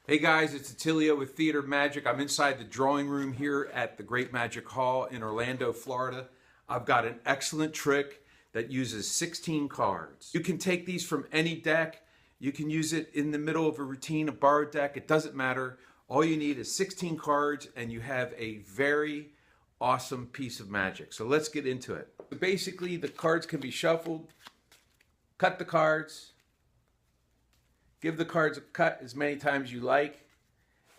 Hey guys, it's Attilio with Theater Magic. I'm inside the drawing room here at the Great Magic Hall in Orlando, Florida. I've got an excellent trick that uses 16 cards. You can take these from any deck. You can use it in the middle of a routine, a borrowed deck. It doesn't matter. All you need is 16 cards and you have a very awesome piece of magic. So let's get into it. Basically, the cards can be shuffled. Cut the cards. Give the cards a cut as many times you like.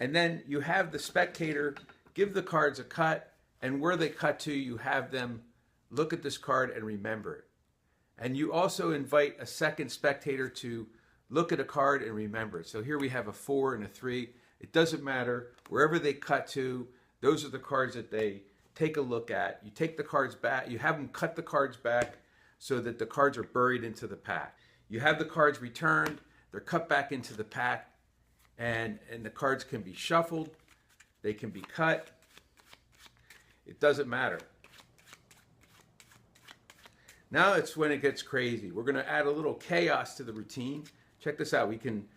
And then you have the spectator give the cards a cut, and where they cut to, you have them look at this card and remember it. And you also invite a second spectator to look at a card and remember it. So here we have a 4 and a 3. It doesn't matter. Wherever they cut to, those are the cards that they take a look at. You take the cards back. You have them cut the cards back so that the cards are buried into the pack. You have the cards returned. They're cut back into the pack, and the cards can be shuffled. They can be cut. It doesn't matter. Now it's when it gets crazy. We're going to add a little chaos to the routine. Check this out. We can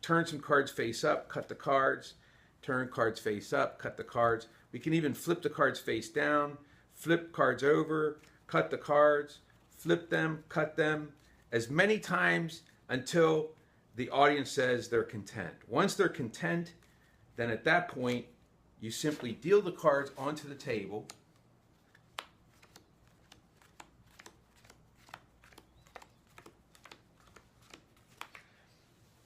turn some cards face up, cut the cards, turn cards face up, cut the cards. We can even flip the cards face down, flip cards over, cut the cards, flip them, cut them, as many times until the audience says they're content. Once they're content, then at that point, you simply deal the cards onto the table.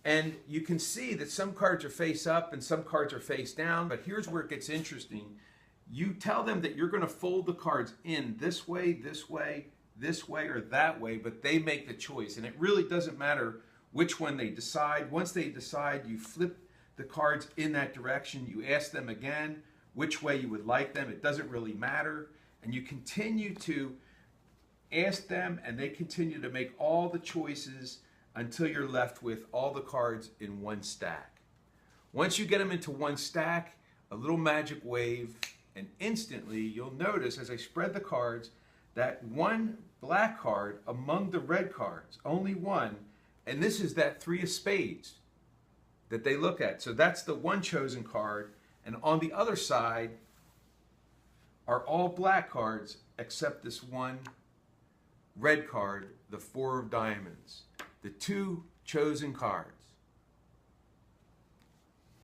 And you can see that some cards are face up and some cards are face down, but here's where it gets interesting. You tell them that you're going to fold the cards in this way, this way, this way, or that way, but they make the choice. And it really doesn't matter which one they decide. Once they decide, you flip the cards in that direction. You ask them again which way you would like them. It doesn't really matter. And you continue to ask them, and they continue to make all the choices until you're left with all the cards in one stack. Once you get them into one stack, a little magic wave, and instantly you'll notice as I spread the cards that one black card among the red cards, only one, and this is that 3 of spades that they look at. So that's the one chosen card. And on the other side are all black cards except this one red card, the 4 of diamonds. The 2 chosen cards.